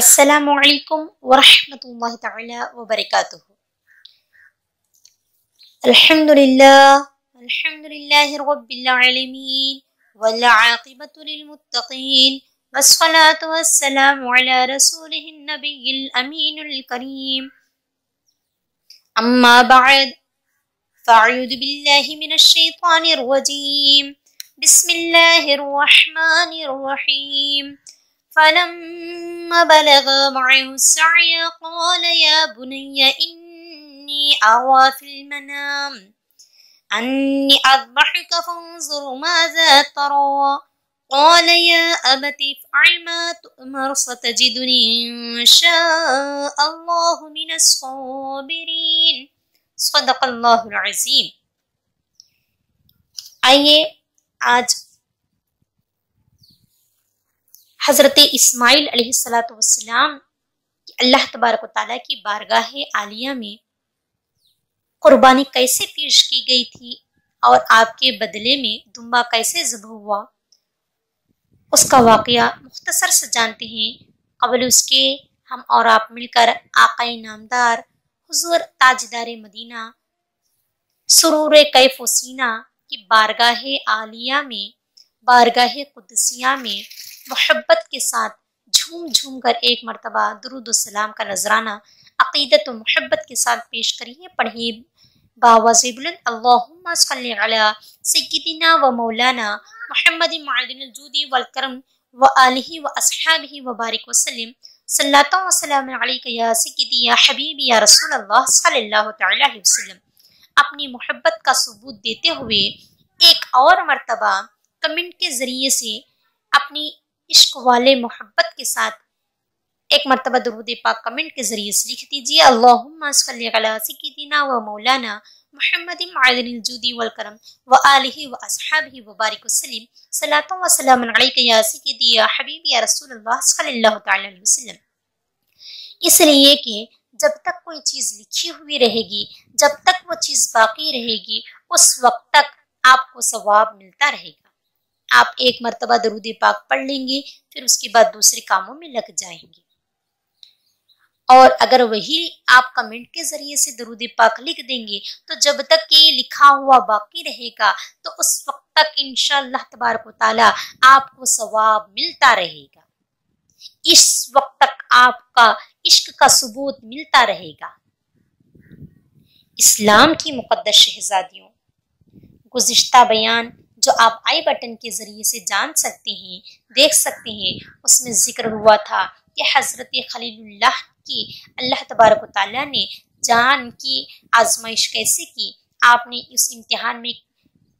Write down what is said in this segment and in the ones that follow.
السلام علیکم ورحمۃ اللہ تعالی وبرکاتہ۔ الحمد للہ رب العالمین والعاقبۃ للمتقین والصلاة والسلام علی رسولہ النبی الامین الکریم، اما بعد فاعوذ باللہ من الشیطان الرجیم، بسم اللہ الرحمن الرحیم۔ فلما بلغ معه السعي قال يا بني إني أرى في المنام أني أذبحك فانظر ماذا ترى قال يا أبت افعل ما تؤمر ستجدني إن شاء الله من الصابرين۔ صدق اللہ العظیم۔ آئیے آج حضرت اسماعیل علیہ السلام کی اللہ تبارک و تعالیٰ کی بارگاہ عالیہ میں قربانی کیسے پیش کی گئی تھی اور آپ کے بدلے میں دمبا کیسے ذبح ہوا، اس کا واقعہ مختصر سے جانتے ہیں۔ قبل اس کے ہم اور آپ مل کر آقا نامدار حضور تاجدار مدینہ سرور کیف و سینہ کی بارگاہ عالیہ میں، بارگاہ قدسیہ میں محبت کے ساتھ جھوم جھوم کر ایک مرتبہ درود و سلام کا نذرانہ عقیدت و محبت کے ساتھ پیش کریے، پڑھیے باواز بلند اللہم صلی علی سیدنا و مولانا محمد معدن الجود والکرم و آلہ و اصحابہ و بارک وسلم۔ صلاۃ و سلام علیک یا سیدی یا حبیبی یا رسول اللہ صلی اللہ تعالی علیہ وسلم۔ اپنی محبت کا ثبوت دیتے ہوئے ایک اور مرتبہ کمنٹ کے ذریعے سے اپنی عشق والے محبت کے ساتھ ایک مرتبہ درود پاک کمنٹ کے ذریعے سے لکھ دیجیے اللہم صلی علی سیدنا و مولانا محمد معدن الجود والکرم و آلہ و اصحابہ و بارک وسلم۔ صلاۃ و سلام علیک یا سیدی یا حبیبی یا رسول اللہ صلی اللہ تعالی علیہ وسلم۔ اس لیے کہ جب تک کوئی چیز لکھی ہوئی رہے گی، جب تک وہ چیز باقی رہے گی، اس وقت تک آپ کو ثواب ملتا رہے گا۔ آپ ایک مرتبہ درود پاک پڑھ لیں گے، پھر اس کے بعد دوسرے کاموں میں لگ جائیں گے، اور اگر وہی آپ کمنٹ کے ذریعے سے درود پاک لکھ دیں گے تو جب تک یہ لکھا ہوا باقی رہے گا تو اس وقت تک انشاءاللہ تبارک و تعالی آپ کو ثواب ملتا رہے گا، اس وقت تک آپ کا عشق کا ثبوت ملتا رہے گا۔ اسلام کی مقدس شہزادیوں، گزشتہ بیان جو آپ آئی بٹن کے ذریعے سے جان سکتے ہیں، دیکھ سکتے ہیں، اس میں ذکر ہوا تھا کہ حضرت خلیل اللہ کی اللہ تبارک و تعالیٰ نے جان کی آزمائش کیسے کی، آپ نے اس امتحان میں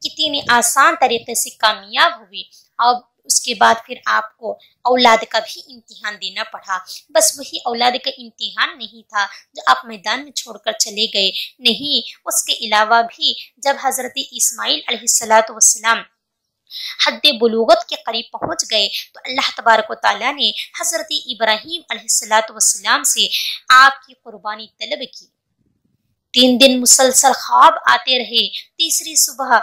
کتنے آسان طریقے سے کامیاب ہوئے، اور اس کے بعد پھر آپ کو اولاد کا بھی امتحان دینا پڑا۔ بس وہی اولاد کا امتحان نہیں تھا جو آپ میدان میں چھوڑ کر چلے گئے، نہیں، اس کے علاوہ بھی جب حضرت اسماعیل علیہ السلام حد بلوغت کے قریب پہنچ گئے تو اللہ تبارک و تعالیٰ نے حضرت ابراہیم علیہ السلام سے آپ کی قربانی طلب کی۔ 3 دن مسلسل خواب آتے رہے۔ تیسری صبح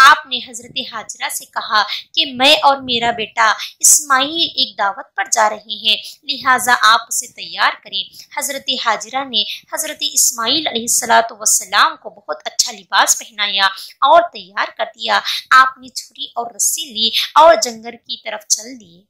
آپ نے حضرت حاجرہ سے کہا کہ میں اور میرا بیٹا اسماعیل ایک دعوت پر جا رہے ہیں، لہٰذا آپ اسے تیار کریں۔ حضرت حاجرہ نے حضرت اسماعیل علیہ السلام کو بہت اچھا لباس پہنایا اور تیار کر دیا۔ آپ نے چھری اور رسی لی اور جنگل کی طرف چل دیے۔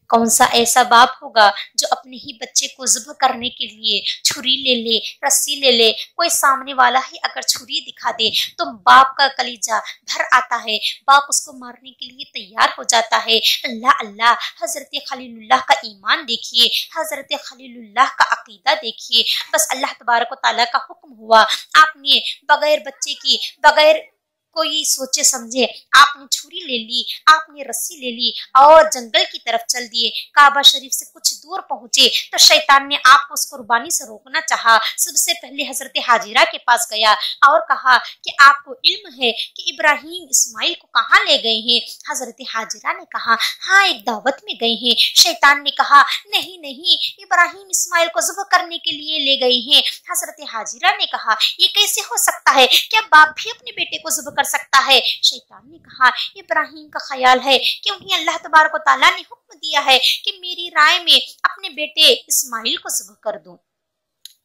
کون سا ایسا باپ ہوگا جو اپنے ہی بچے کو ذبح کرنے کے لیے چھری لے لے، رسی لے لے، کوئی سامنے والا ہی اگر چھری دکھا دے تو باپ کا کلیجہ بھر آتا ہے، باپ اس کو مارنے کے لیے تیار ہو جاتا ہے۔ اللہ اللہ، حضرت خلیل اللہ کا ایمان دیکھیے، حضرت خلیل اللہ کا عقیدہ دیکھیے۔ بس اللہ تبارک و تعالیٰ کا حکم ہوا، آپ نے بغیر بچے کی، بغیر کوئی سوچے سمجھے آپ نے چھری لے لی، آپ نے رسی لے لی اور جنگل کی طرف چل دیے۔ کعبہ شریف سے کچھ دور پہنچے تو شیطان نے آپ کو اس قربانی سے روکنا چاہا۔ سب سے پہلے حضرت حاجرہ کے پاس گیا اور کہا کہ آپ کو علم ہے کہ ابراہیم اسماعیل کو کہاں لے گئے ہیں؟ حضرت حاجرہ نے کہا ہاں، ایک دعوت میں گئے ہیں۔ شیطان نے کہا نہیں نہیں، ابراہیم اسماعیل کو ذبح کرنے کے لیے لے گئے ہیں۔ حضرت حاجرہ نے کہا یہ کیسے ہو سکتا ہے؟ کیا باپ بھی اپنے بیٹے کو ذبح کر سکتا ہے؟ شیطان نے کہا ابراہیم کا خیال ہے کہ انہیں اللہ تبارک و تعالیٰ نے حکم دیا ہے کہ میری رائے میں اپنے बेटे इस्माइल को ज़ब्ह कर दूं।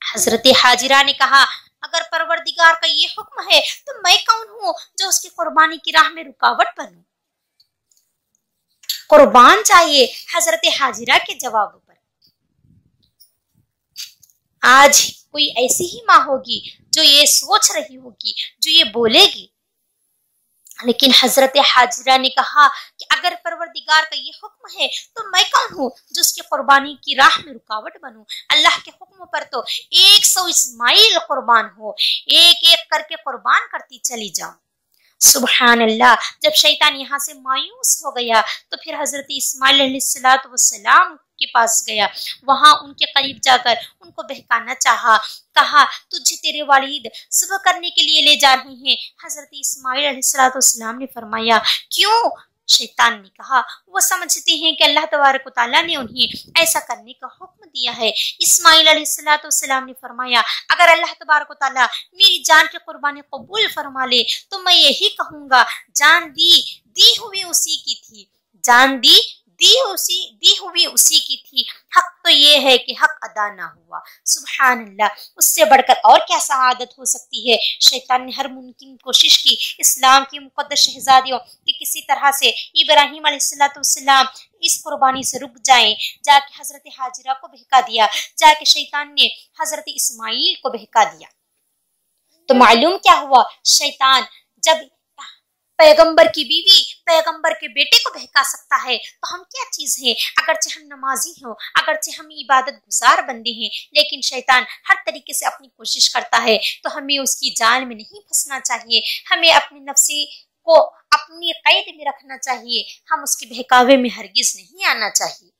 हजरत हाजिरा ने कहा, अगर परवरदिगार का ये हुक्म है तो मैं कौन हूँ जो उसकी कुर्बानी की राह में रुकावट बनूं। कुर्बान चाहिए हजरत हाजिरा के जवाब पर। आज कोई ऐसी ही माँ होगी जो ये सोच रही होगी, जो ये बोलेगी, लेकिन हजरत हाजिरा ने कहा कि अगर परवरदिगार का ये हुक्म है तो मैं कौन हूँ जो उसकी कुर्बानी की राह में रुकावट बनूं। अल्लाह के हुक्म पर तो 100 इस्माइल कुर्बान हो, एक एक करके कुर्बान करती चली जाओ। सुबहान अल्लाह। जब शैतान यहाँ से मायूस हो गया तो फिर हजरत इस्माइल अलैहिस्सलाम के पास गया, वहां उनके करीब जाकर उनको बहकाना चाहा, कहा तुझे तेरे वालिद ज़ब्ह करने के लिए ले जा रहे हैं। हजरत इस्माइल अलैहिस्सलाम ने फरमाया, क्यों? शैतान ने कहा, वो समझते हैं कि अल्लाह तबारक व तआला ने उन्हें ऐसा करने का हुक्म दिया है। इस्माइल अलैहिस्सलाम ने फरमाया, अगर अल्लाह तबारक व तआला मेरी जान की कुर्बानी कबूल फरमा ले तो मैं यही कहूंगा, जान दी हुई उसी की थी, जान दी हुई उसी की थी। हक तो ये है कि हक अदा ना हुआ। सुभान अल्लाह। उससे बढ़कर और क्या सआदत हो सकती है। शैतान ने हर मुमकिन कोशिश की इस्लाम की मुकद्दस शहजादियों कि किसी तरह से इब्राहीम अलैहिस्सलाम इस कुर्बानी से रुक जाएं। जाके हजरत हाजिरा को बहका दिया, जाके शैतान ने हजरत इस्माइल को बहका दिया। तो मालूम क्या हुआ, शैतान जब पैगंबर की बीवी पैगंबर के बेटे को बहका सकता है तो हम क्या चीज हैं। अगरचे हम नमाजी हों, अगरचे हम इबादत गुजार बंदे हैं, लेकिन शैतान हर तरीके से अपनी कोशिश करता है, तो हमें उसकी जाल में नहीं फंसना चाहिए। हमें अपनी नफ्सी को अपनी कैद में रखना चाहिए, हम उसके बहकावे में हरगिज नहीं आना चाहिए।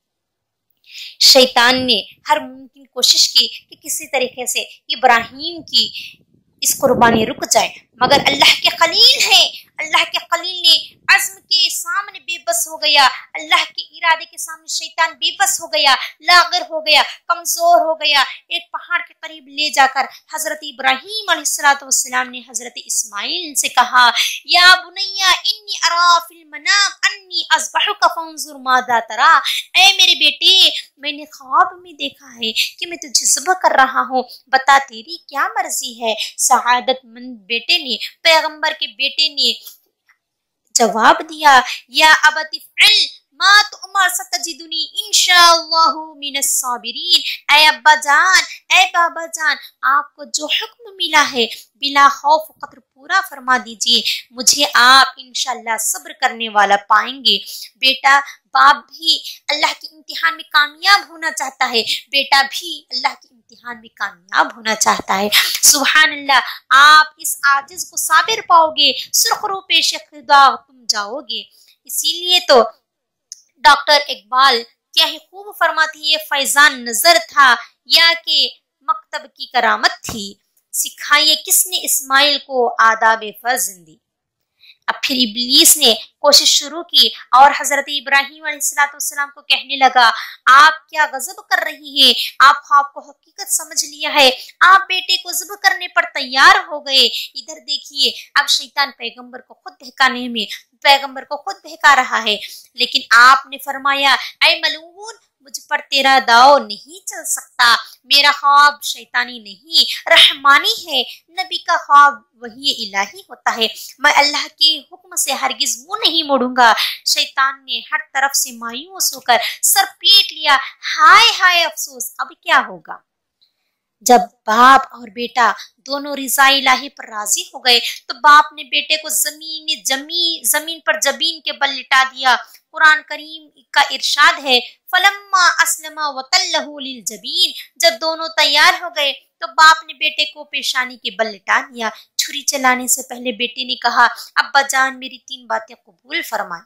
शैतान ने हर मुमकिन कोशिश की कि किसी तरीके से इब्राहीम की इस कुर्बानी रुक जाए, मगर अल्लाह के खलील है, अल्लाह के खलील ने अज़्म के सामने बेबस हो गया, अल्लाह के इरादे के सामने शैतान बेबस हो गया, लागर हो गया, कमजोर हो गया। एक पहाड़ के करीब ले जाकर हजरत इब्राहीम अलैहिस्सलाम ने हजरत इस्माइल से कहा, या बुनैया इन्नी अरा फिल मनाम अन्नी अज़बहुका फंजुर माज़ा तरा। ऐ मेरे बेटे, मैंने ख्वाब में देखा है कि मैं तुझे ज़ब्ह कर रहा हूँ, बता तेरी क्या मर्जी है। सआदतमंद बेटे ने, पैगंबर के बेटे ने जवाब दिया, या अबती फ़अल मा तुअमर सतजिदुनी इंशाअल्लाहु मिनस साबिरीन। ऐ अब्बा जान, ऐ बाबा जान, आपको जो हुक्म मिला है बिला खौफ क़द्र पूरा फरमा दीजिए, मुझे आप इंशाअल्लाह सब्र करने वाला पाएंगे। बेटा, बाप भी अल्लाह के इम्तिहान में कामयाब होना चाहता है, बेटा भी अल्लाह के इम्तिहान में कामयाब होना चाहता है। सुभान अल्लाह। आप इस आजिज को साबिर पाओगे, सुरखरू पेश खुदा तुम जाओगे। इसीलिए तो डॉक्टर इकबाल क्या ही खूब फरमाती, ये फैजान नजर था या कि मकतब की करामत थी, सिखाइए किसने इस्माइल को आदाब फर्जिंदी। अब फिर इब्लीस ने कोशिश शुरू की और हजरत इब्राहीम अलैहिस्सलाम को कहने लगा, आप क्या गजब कर रही हैं, आप ख्वाब को हकीकत समझ लिया है, आप बेटे को ज़ब्ह करने पर तैयार हो गए। इधर देखिए, अब शैतान पैगंबर को खुद बहकाने में, पैगंबर को खुद बहका रहा है, लेकिन आपने फरमाया, ऐ मलऊन, मुझ पर तेरा दाव नहीं चल सकता, मेरा ख्वाब शैतानी नहीं रहमानी है, नबी का ख्वाब वही इलाही होता है, मैं अल्लाह के हुक्म से हरगिज मुंह नहीं मोड़ूंगा। शैतान ने हर तरफ से मायूस होकर सर पीट लिया, हाय हाय अफसोस, अब क्या होगा। जब बाप और बेटा दोनों रिज़ा इलाही पर राजी हो गए तो बाप ने बेटे को जमीन पर जबीन के बल लिटा दिया। कुरान करीम का इरशाद है, फलम्मा अस्लमा वतल्लहु लिल जबीन, जब दोनों तैयार हो गए तो बाप ने बेटे को पेशानी के बल लिटा दिया। छुरी चलाने से पहले बेटे ने कहा, अब्बा जान मेरी 3 बातें कबूल फरमाए,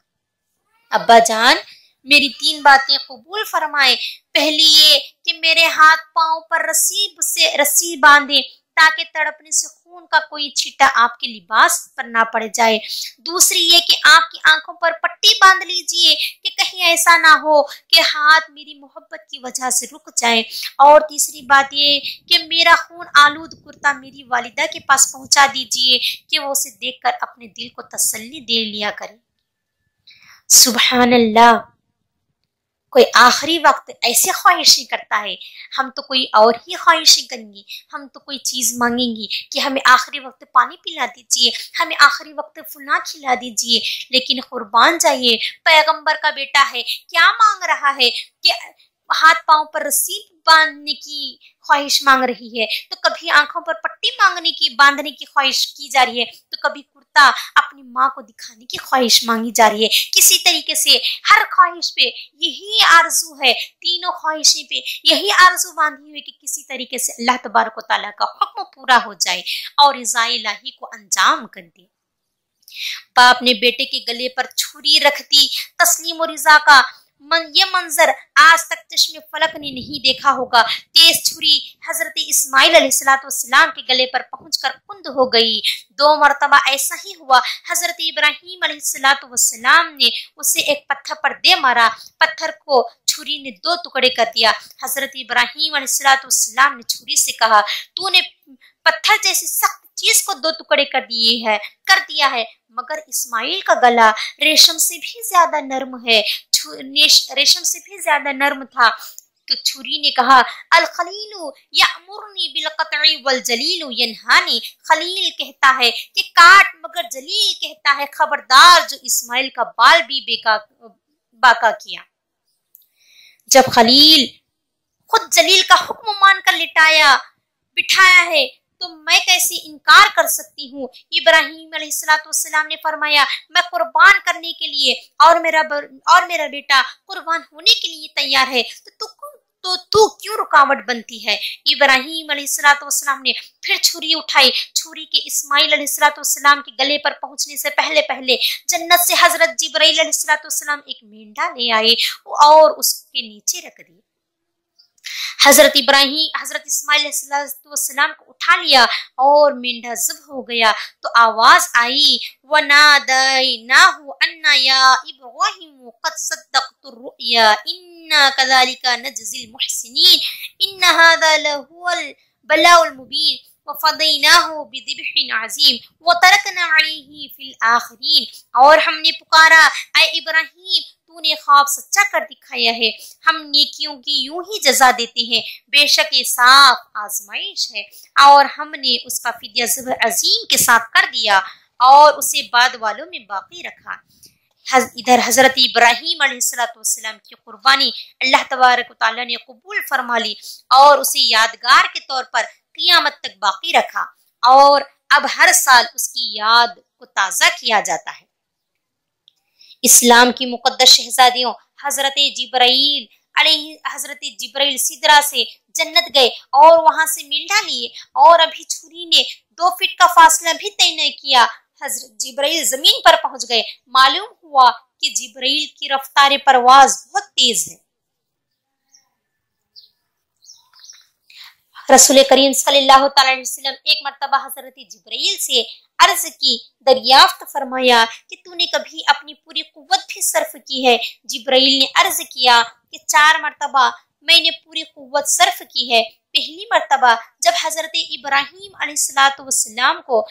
अब्बा जान मेरी 3 बातें कबूल फरमाए। पहली ये कि मेरे हाथ पांव पर रस्सी बांधे ताकि तड़पने से खून का कोई छींटा आपके लिबास पर ना पड़ जाए। दूसरी ये कि आपकी आंखों पर पट्टी बांध लीजिए कि कहीं ऐसा ना हो कि हाथ मेरी मोहब्बत की वजह से रुक जाए। और तीसरी बात ये कि मेरा खून आलूद कुर्ता मेरी वालिदा के पास पहुंचा दीजिए कि वो उसे देखकर अपने दिल को तसल्ली दे लिया करे। सुभान अल्लाह। कोई आखिरी वक्त ऐसे ख्वाहिशें करता है, हम तो कोई और ही ख्वाहिशें करेंगे, हम तो कोई चीज़ मांगेंगी कि हमें आखिरी वक्त पानी पिला दीजिए, हमें आखिरी वक्त फुला खिला दीजिए। लेकिन कुर्बान जाइए, पैगंबर का बेटा है, क्या मांग रहा है कि हाथ पांव पर रस्सी बांधने की ख्वाहिश मांग रही है, तो कभी आंखों पर पट्टी बांधने की ख्वाहिश की जा रही है, तो कभी कुर्ता अपनी माँ को दिखाने की ख्वाहिश मांगी जा रही है। किसी तरीके से हर ख्वाहिश पे यही आरजू है, तीनों ख्वाहिशें पे यही आरजू बांधी हुई कि किसी तरीके से अल्लाह तबारक व तआला का हुक्म पूरा हो जाए और रिज़ाए इलाही को अंजाम कर दे। बाप ने बेटे के गले पर छुरी रख दी। तस्लीम और रिजा का ये मंजर आज तक चश्मे फलक ने नहीं देखा होगा। तेज छुरी हजरत इस्माइल अलैहिस्सलाम के गले पर पहुंचकर कुंद हो गई। 2 मरतबा ऐसा ही हुआ। हजरत इब्राहीम अलैहिस्सलाम ने उसे एक पत्थर पर दे मारा, पत्थर को छुरी ने 2 टुकड़े कर दिया। हजरत इब्राहीम अलैहिस्सलाम ने छुरी से कहा, तूने पत्थर जैसी सख्त चीज को 2 टुकड़े कर दिया है, मगर इस्माइल का गला रेशम से भी ज्यादा नर्म है, रेशम से भी ज्यादा नर्म था। तो छुरी ने कहा, अल खलीलु यामुरनी बिल क़त्इ वल जलीलु यनहानी। खलील कहता है कि काट, मगर जलील कहता है खबरदार जो इस्माइल का बाल भी बाका किया। जब खलील खुद जलील का हुक्म मानकर बिठाया है तो मैं कैसे इनकार कर सकती हूँ। इब्राहीम अलैहिस्सलाम ने फरमाया, मैं कुर्बान करने के लिए और मेरा बेटा कुर्बान होने के लिए तैयार है, तो तू क्यों रुकावट बनती है। इब्राहीम अलैहिस्सलाम ने फिर छुरी उठाई। छुरी के इस्माइल अलैहिस्सलाम के गले पर पहुंचने से पहले जन्नत से हजरत जिब्राइल अलैहिस्सलाम एक मेंढा ले आए और उसके नीचे रख दी। हजरत इस्माइल अलैहिस्सलाम को उठा लिया और मेंढा ज़िब्ह हो गया। तो आवाज आई, वनादैनाहु अन्ना या इब्राहीम क़द सद्दक़्तुर रुया इन्ना कज़ालिका नजज़िल मुहसिनीन इन्ना हाज़ा लहुवल बलाउल मुबीन वफ़दैनाहु बिज़िब्हिन अज़ीम वतरकना अलैहि फ़िल आखिरीन। और हमने पुकारा, ऐ इब्राहीम तूने ख्वाब सच्चा कर दिखाया है, हम नेकियों की यूं ही जजा देते हैं, बेशक ये साफ आजमाइश है। और हमने उसका फिदिया ज़िब्ह अजीम के साथ कर दिया और उसे बाद वालों में बाकी रखा। इधर हजरत इब्राहीम अलैहिस्सलाम की कुर्बानी अल्लाह तबारक व तआला ने कबूल फरमा ली और उसे यादगार के तौर पर क़ियामत तक बाकी रखा और अब हर साल उसकी याद को ताज़ा किया जाता है। इस्लाम की मुकद्दस शहजादियों, हजरत जिब्राइल सिदरा से जन्नत गए और वहां से मेंढा लिए और अभी छुरी ने 2 फीट का फासला भी तय नहीं किया, हजरत जिब्राइल जमीन पर पहुंच गए। मालूम हुआ कि जिब्राइल की रफ्तार परवाज बहुत तेज है। रसूल करीम सल्लल्लाहु अलैहि वसल्लम एक मर्तबा हजरत जिब्राइल से अर्ज की, दरियाफ्त फरमाया कि तूने कभी अपनी पूरी कुव्वत भी सर्फ की है। जिब्राइल ने अर्ज किया कि 4 मर्तबा मैंने पूरी कुव्वत सर्फ की है। पहली मर्तबा जब हजरत इब्राहीम अलैहिस्सलाम को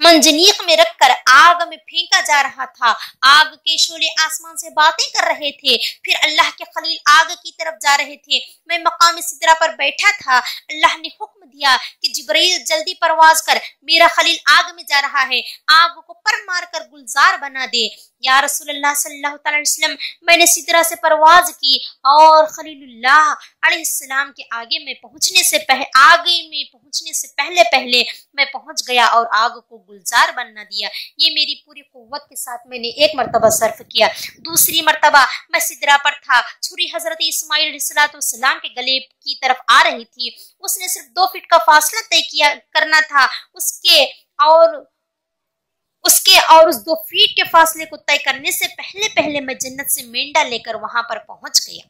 मंजनीक में रखकर आग में फेंका जा रहा था, आग के शोले आसमान से बातें कर रहे थे, फिर अल्लाह के खलील आग की तरफ जा रहे थे। मैं मकाम सिदरा पर बैठा था। अल्लाह ने हुक्म दिया कि जिब्राइल जल्दी परवाज कर, मेरा खलील आग में जा रहा है, आग को पर मार कर गुलजार बना दे। या रसूलुल्लाह सल्लल्लाहु अलैहि वसल्लम, मैंने सिदरा से परवाज की और खलीलुल्लाह अलैहिस्सलाम के आगे में पहुंचने से पहले मैं पहुंच गया और आग को गुलजार बनना दिया। ये मेरी पूरी कुव्वत के साथ मैंने एक मर्तबा सर्फ किया। दूसरी मर्तबा मैं सिदरा पर था, छुरी हजरत इस्माइल अलैहिस्सलाम के गले की तरफ आ रही थी। उसने सिर्फ 2 फीट का फासला तय करना था। उसके और उस 2 फीट के फासले को तय करने से पहले मैं जन्नत से मेंढा लेकर वहां पर पहुंच गया।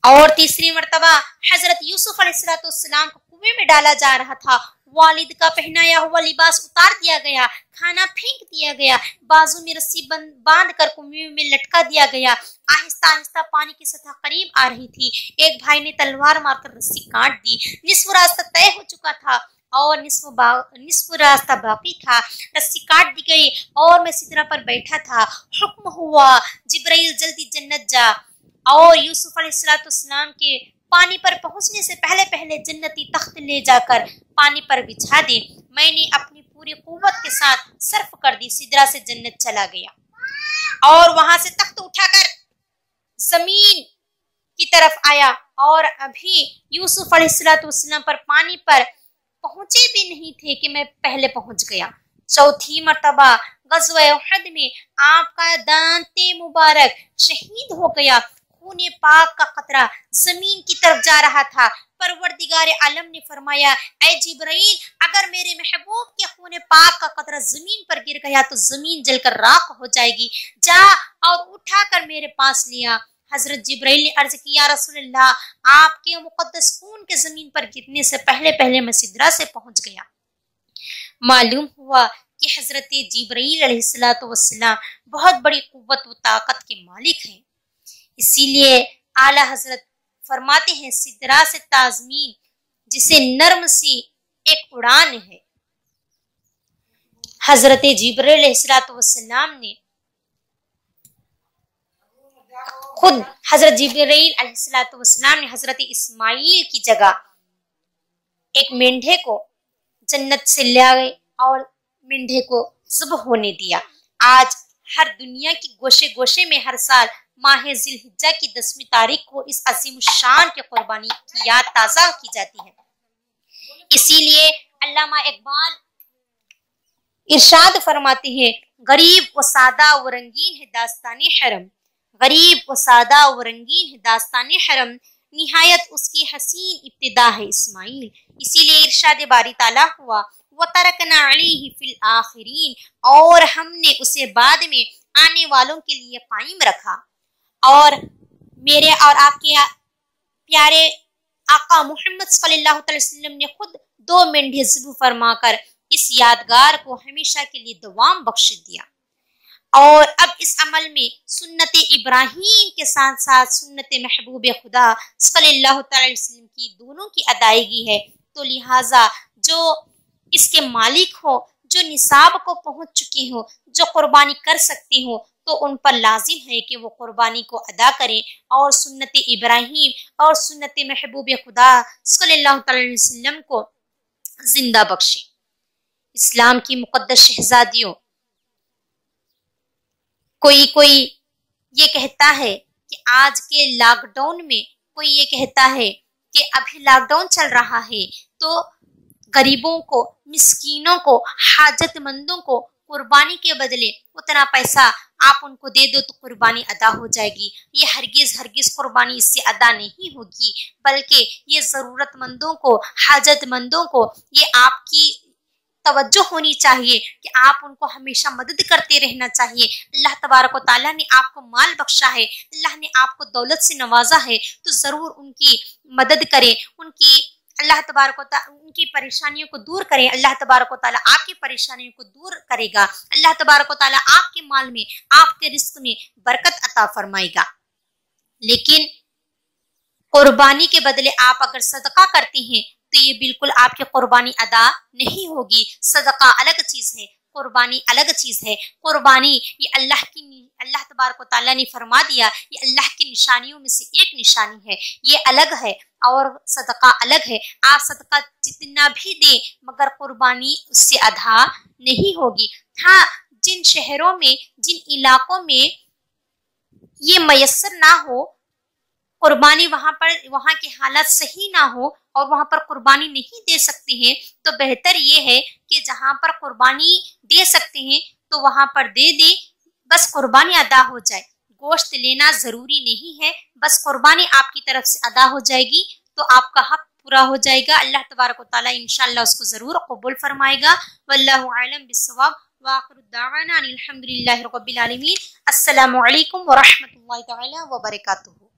और तीसरी मर्तबा हजरत यूसुफ अलैहिस्सलाम को कुएं में डाला जा रहा था। वालिद का पहनाया हुआ लिबास उतार दिया गया, खाना फेंक दिया गया, बाजू में रस्सी बांध कर कुएं में लटका दिया गया। आहिस्ता आहिस्ता पानी की सतह करीब आ रही थी। एक भाई ने तलवार मारकर रस्सी काट दी। निस्फ रास्ता तय हो चुका था और निस्फ रास्ता बाकी था, रस्सी काट दी गई और मैं सिदरा पर बैठा था। हुक्म हुआ, जिब्राइल जल्दी जन्नत जा और यूसुफ अलैहिस्सलाम के पानी पर पहुंचने से पहले पहले जन्नती तख्त ले जाकर पानी पर बिछा दे। मैंने अपनी पूरी कुव्वत के साथ सर्फ कर दी, सिदरा से जन्नत चला गया और वहां से तख्त उठाकर जमीन की तरफ आया और अभी यूसुफ अलैहिस्सलाम पर पानी पर पहुंचे भी नहीं थे कि मैं पहले पहुंच गया। चौथी मर्तबा गज़वा उहद में आपका दांते मुबारक शहीद हो गया। खूने पाक का कतरा जमीन की तरफ जा रहा था। परवरदिगार आलम ने फरमाया, ऐ जिब्राइल, अगर मेरे महबूब के खूने पाक का कतरा जमीन पर गिर गया तो जमीन जलकर राख हो जाएगी, जा और उठाकर मेरे पास लिया। हजरत जिब्राइल ने अर्ज किया, रसूलल्लाह, आपके मुकद्दस खून के जमीन पर गिरने से पहले पहले मैं सिदरा से पहुंच गया। मालूम हुआ कि हजरत जिब्राइल अलैहिस्सलाम बहुत बड़ी कुव्वत व ताकत के मालिक हैं। इसीलिए आला हजरत फरमाते हैं, सिदरा से ताज़मीन जिसे नर्म सी एक उड़ान है। हजरत जिब्राइल अलैहिस्सलाम ने खुद हजरत जिब्राइल अलैहिस्सलाम ने हजरत इस्माइल की जगह एक मेंढे को जन्नत से ले आए और मेंढे को ज़िब्ह होने दिया। आज हर दुनिया की गोशे गोशे में हर साल माह जिलहिज्जा की 10वीं तारीख को इस अजीम शान की कुर्बानी की याद ताज़ा की जाती है। इसीलिए अल्लामा इकबाल इरशाद फरमाते हैं, गरीब व सादा व रंगीन है दास्ताने हरम, गरीब व सादा व रंगीन है दास्ताने हरम, निहायत उसकी हसीन इब्तिदा है इस्माइल। इसीलिए इरशाद बारी ताला हुआ, व तरकना अलैहि फिल आखिरीन, और हमने उसे बाद में आने वालों के लिए कायम रखा। और मेरे और आपके प्यारे आका मोहम्मद सल्लल्लाहु अलैहि वसल्लम ने खुद 2 मेंढे ज़िब्ह फरमाकर इस यादगार को हमेशा के लिए दवाम बख्श दिया। और अब इस अमल में सुन्नत इब्राहीम के साथ साथ सुन्नत महबूब खुदा सल्लल्लाहु अलैहि वसल्लम की दोनों की अदायगी है। तो लिहाजा जो इसके मालिक हो, जो निसाब को पहुंच चुकी हो, जो कुर्बानी कर सकती हो, तो उन पर लाजिम है कि वो कुर्बानी को अदा करें और सुन्नत इब्राहीम और सुन्नत महबूब खुदा सल्लल्लाहु अलैहि वसल्लम को जिंदा बख्शे। इस्लाम की मुकद्दस शहजादियों, कोई ये कहता है कि आज के लॉकडाउन में, कोई ये कहता है कि अभी लॉकडाउन चल रहा है तो गरीबों को, मिस्कीनों को, हाजतमंदों को कुर्बानी के बदले उतना पैसा आप उनको दे दो तो कुर्बानी अदा हो जाएगी। ये हरगिज कुर्बानी इससे अदा नहीं होगी, बल्कि ये जरूरतमंदों को, हाजतमंदों को ये आपकी तवज्जो होनी चाहिए कि आप उनको हमेशा मदद करते रहना चाहिए। अल्लाह तबारक व तआला ने आपको माल बख्शा है, अल्लाह ने आपको दौलत से नवाजा है, तो जरूर उनकी मदद करें, अल्लाह तबारक व तआला उनकी परेशानियों को दूर करें। अल्लाह तबारक व तआला आपकी परेशानियों को दूर करेगा। अल्लाह तबारक व तआला आपके माल में, आपके रिस्क में बरकत अता फरमाएगा। लेकिन कुर्बानी के बदले आप अगर सदका करते हैं तो ये बिल्कुल आपकी कुर्बानी अदा नहीं होगी। सदका अलग चीज है, कुर्बानी अलग चीज है। कुर्बानी ये अल्लाह तबारक व तआला ने फरमा दिया, ये अल्लाह की निशानियों में से एक निशानी है, ये अलग है और सदका अलग है। आप सदका जितना भी दें मगर कुर्बानी उससे अदा नहीं होगी। हाँ, जिन शहरों में, जिन इलाकों में ये मयसर ना हो कुर्बानी, वहां के हालात सही ना हो और वहां पर कुर्बानी नहीं दे सकते हैं, तो बेहतर ये है कि जहां पर कुर्बानी दे सकते हैं तो वहां पर दे दे, बस कुर्बानी अदा हो जाए। गोश्त लेना जरूरी नहीं है, बस कुर्बानी आपकी तरफ से अदा हो जाएगी तो आपका हक पूरा हो जाएगा। अल्लाह तबारक व तआला इंशाअल्लाह उसको जरूर कबूल फरमाएगा। वल्लाहु आलम बिस्सवाब व आखिरु दावाना अनिल हम्दुलिल्लाहि रब्बिल आलमीन। अस्सलामु अलैकुम व रहमतुल्लाहि तआला व बरकातुहू।